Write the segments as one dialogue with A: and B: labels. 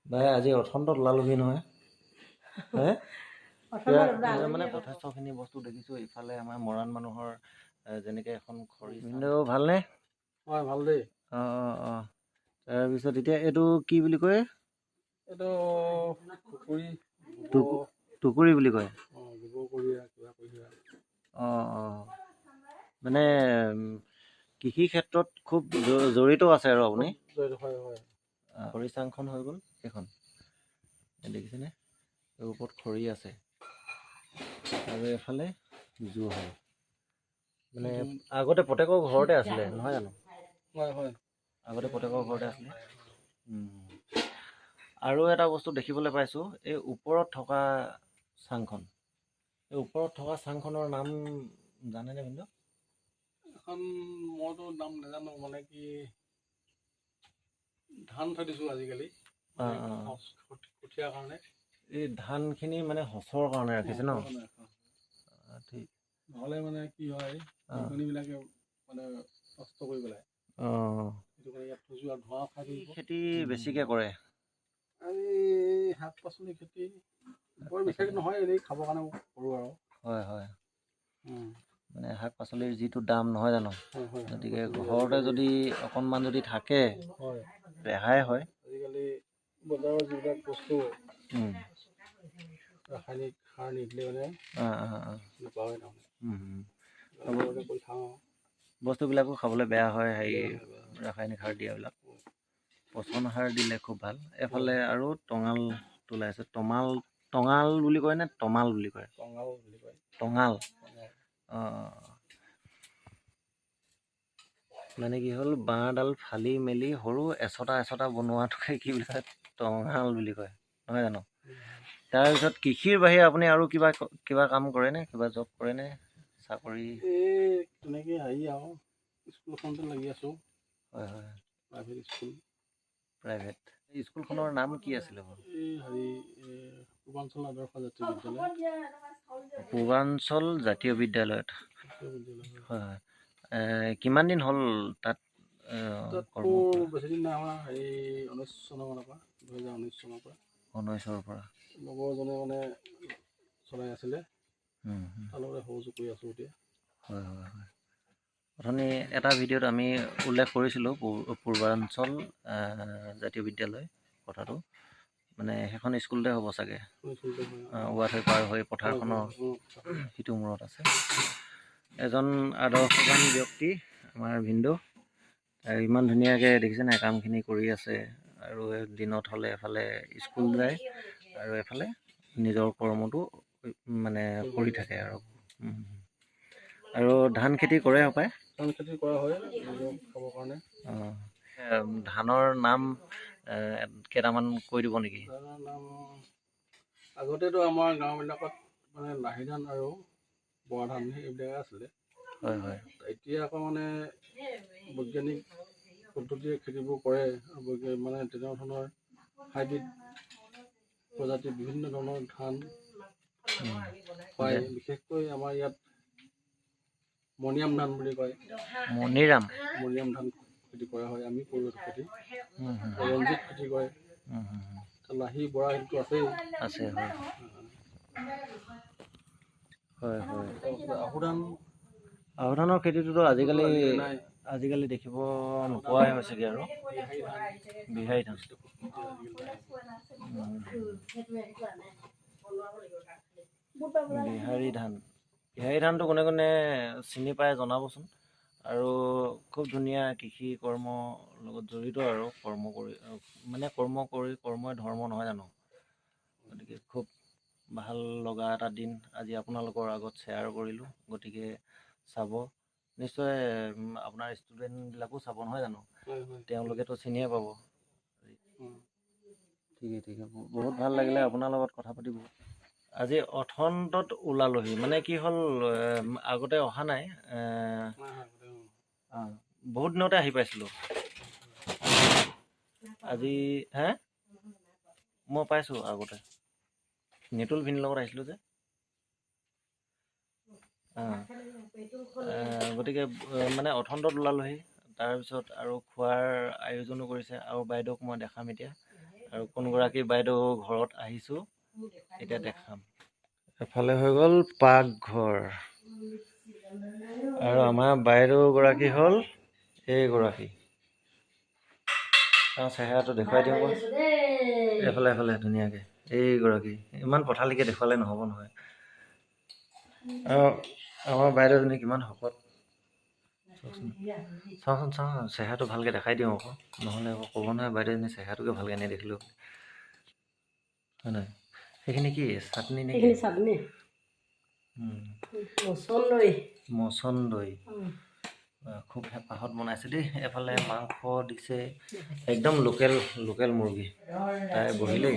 A: ভাই আজি অথন্তত ওলালোহি নহয় হে মানে যথেষ্টখিনি বস্তু দেখিছোঁ। ইফালে আমাৰ মৰাণ মানুহৰ যেনেকৈ এখন খৰি কিন্তু ভালনে?
B: হয়, ভাল দেই।
A: অঁ তাৰপিছত এতিয়া এইটো কি বুলি কয়?
B: এইটো পুখুৰী
A: টুকুৰি বুলি কয়।
B: গোবৰ কৰি কিবা কৰি
A: অঁ মানে কৃষি ক্ষেত্ৰত খুব জড়িত আছে আৰু আপুনি।
B: হয়।
A: খৰি চাংখন হৈ গ'ল সেইখন দেখিছেনে? এই ওপৰত খৰি আছে আৰু এফালে জুই মানে আগতে প্ৰত্যেকৰ ঘৰতে আছিলে নহয় জানো?
B: হয়।
A: আগতে প্ৰত্যেকৰ ঘৰতে আছিলে। আৰু এটা বস্তু দেখিবলৈ পাইছোঁ, এই ওপৰত থকা চাংখন, এই ওপৰত থকা চাংখনৰ নাম জানেনে কিন্তু?
B: এখন মইতো নাম নাজানো, মানে কি ধান থৈ দিছোঁ আজিকালি কঠীয়াৰ কাৰণে।
A: এই ধানখিনি মানে সঁচৰ কাৰণে ৰাখিছে ন? ঠিক।
B: নহ'লে মানে কি হয়, বিলাকে মানে নষ্ট কৰি পেলাই। সেইটো কাৰণে ইয়াত থৈছোঁ আৰু ধোঁৱা খাই থাকিব।
A: খেতি বেছিকৈ কৰে?
B: আমি শাক পাচলি খেতি বৰ বিশেষ নহয়, এনেই খাবৰ কাৰণে কৰোঁ আৰু।
A: হয়। মানে শাক পাচলিৰ যিটো দাম নহয় জানো? গতিকে ঘৰতে যদি অকণমান যদি থাকে ৰেহাই হয়।
B: আজিকালি বজাৰৰ যিবিলাক বস্তু ৰাসায়নিক সাৰ নিদিলে মানে নোপোৱা হয় তাৰমানে কৰি খাওঁ।
A: বস্তুবিলাকো খাবলৈ বেয়া হয়, ৰাসায়নিক সাৰ দিয়াবিলাক। পচন সাৰ দিলে খুব ভাল। এফালে আৰু টঙালটো ওলাইছে, টঙাল বুলি কয় নে তমাল বুলি কয়? টঙাল। মানে কি হ'ল, বাঁহডাল ফালি মেলি সৰু এচটা বনোৱাটোকে কি বুলি কয়, টঙাল বুলি কয় নহয় জানো? তাৰপিছত কৃষিৰ বাহিৰে আপুনি আৰু কিবা কাম কৰেনে? কিবা জব কৰেনে? চাকৰি?
B: তেনেকৈ আৰু স্কুলখনতে লাগি আছোঁ।
A: হয়।
B: Private school.
A: প্ৰাইভেট স্কুলখনৰ নাম কি আছিলে বাৰু?
B: পূৰ্বাঞ্চল আদৰ্শ জাতীয় বিদ্যালয়।
A: পূৰ্বাঞ্চল জাতীয় বিদ্যালয়ত। হয়। কিমান দিন হ'ল তাত?
B: বেছি দিন নাই, আমাৰ 19 চনৰ মানৰ পৰা, 2019 চনৰ পৰা।
A: 19ৰ পৰা।
B: লগৰজনে মানে চলাই আছিলে, তাৰ লগতে সহযোগ কৰি আছোঁ এতিয়া।
A: হয়। অথনি এটা ভিডিঅ'ত আমি উল্লেখ কৰিছিলোঁ পূৰ্বাঞ্চল জাতীয় বিদ্যালয় কথাটো, মানে সেইখন স্কুলতে হ'ব চাগে। ৱাথৈ পাৰ হৈ পথাৰখনৰ সিটো মূৰত আছে। এজন আদৰ্শৱান ব্যক্তি আমাৰ ভিনদেউ, ইমান ধুনীয়াকৈ দেখিছেনে কামখিনি কৰি আছে। আৰু দিনত হ'লে এফালে স্কুল যায় আৰু এফালে নিজৰ কৰ্মটো মানে কৰি থাকে আৰু ধান খেতি কৰে হপায়?
B: ধান খেতি কৰা হয় নিজৰ খাবৰ কাৰণে।
A: ধানৰ নাম কেইটামান কৈ দিব নেকি?
B: ধানৰ নাম আগতেতো আমাৰ গাঁওবিলাকত মানে লাহি ধান আৰু বৰা ধান এইবিলাকে আছিলে।
A: হয়।
B: এতিয়া আকৌ মানে বৈজ্ঞানিক পদ্ধতিৰে খেতিবোৰ কৰে, মানে তেনেকুৱা ধৰণৰ হাইব্ৰিড প্ৰজাতিৰ বিভিন্ন ধৰণৰ ধান পায়। বিশেষকৈ আমাৰ ইয়াত মণিৰাম ধান বুলি কয়। মণিৰাম ধান খেতি কৰা হয়, আমি কৰোঁ খেতি। ৰঞ্জিত খেতি কৰে। লাহি বৰা সেইটো আছেই।
A: হয়।
B: আহু
A: ধানৰ খেতিটোতো আজিকালি দেখিব নোপোৱাই হৈছেগৈ আৰু। বিহাৰী ধান। বিহাৰী ধানটো কোনে চিনি পায় জনাবচোন। আৰু খুব ধুনীয়া কৃষি কৰ্মৰ লগত জড়িত আৰু কৰ্মই ধৰ্ম নহয় জানো? গতিকে খুব ভাল লগা এটা দিন আজি আপোনালোকৰ আগত শ্বেয়াৰ কৰিলোঁ। গতিকে চাব নিশ্চয়, আপোনাৰ ষ্টুডেণ্টবিলাকো চাব নহয় জানো? তেওঁলোকেতো চিনিয়ে পাব। ঠিকে বহুত ভাল লাগিলে আপোনাৰ লগত কথা পাতিব। আজি অথন্তত ওলালোহি, মানে কি হ'ল আগতে অহা নাই, বহুত দিনতে আহি পাইছিলোঁ। আজি মই পাইছোঁ আগতে, নিতুল ভিনিৰ লগত আহিছিলোঁ যে। গতিকে মানে অথন্তত ওলালোহি। তাৰপিছত আৰু খোৱাৰ আয়োজনো কৰিছে, আৰু বাইদেউক মই দেখাম এতিয়া। আৰু কোনগৰাকী বাইদেউ ঘৰত আহিছোঁ এতিয়া দেখাম। এফালে হৈ গ'ল পাকঘৰ আৰু আমাৰ বাইদেউগৰাকী হ'ল এইগৰাকী। তেওঁ চেহেৰাটো দেখুৱাই দিওঁ মই। এফালে ধুনীয়াকৈ এইগৰাকী। ইমান পথালিকৈ দেখুৱালে নহ'ব নহয়। আৰু আমাৰ বাইদেউজনী কিমান শকত চাওঁচোন চেহেৰাটো ভালকৈ দেখাই দিওঁ আকৌ, নহ'লে আকৌ ক'ব নহয় বাইদেউজনী চেহেৰাটোকে ভালকৈ নেদেখিলোঁ হয় নহয়। সেইখিনি কি চাটনি নেকি?
C: চাটনি
A: মচন্দৈ খুব হেঁপাহত বনাইছে দেই। এফালে মাংস দিছে একদম লোকেল মুৰ্গী। তাই বহিলেই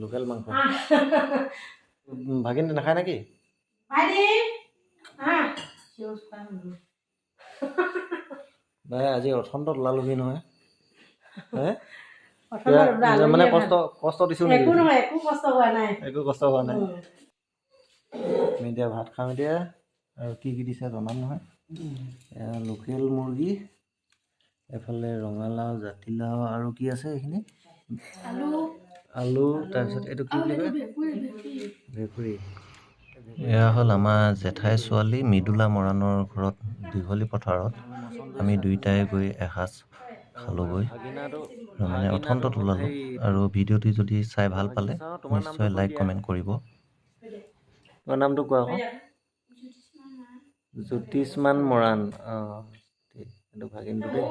A: লোকেল মাংস। ভাগিনটো নাখায় নেকি? নাই আজি অৰ্থন্তত ওলালোহি নহয়। মানে কষ্ট দিছো নেকি? একো কষ্ট হোৱা নাই। আমি এতিয়া ভাত খাম এতিয়া। আৰু কি দিছে জনাম নহয়। লোকেল মুৰ্গী, এফালে ৰঙালাও, জাতিলাও আৰু কি আছে এইখিনি? আলু, তাৰপিছত এইটো কি বুলি কয়? ভেকুৰী। এয়া হ'ল আমাৰ জেঠাই ছোৱালী মৃদুলা মৰাণৰ ঘৰত দীঘলী পথাৰত আমি দুয়োটাই গৈ এসাঁজ খালোঁগৈ। মানে অথন্তত ওলালোঁ। আৰু ভিডিঅ'টি যদি চাই ভাল পালে নিশ্চয় লাইক কমেণ্ট কৰিব। তোমাৰ নামটো কোৱা আকৌ? জ্যোতিষ্মান মৰাণ। অঁ ঠিক, এইটো ভাগিনটো দেই।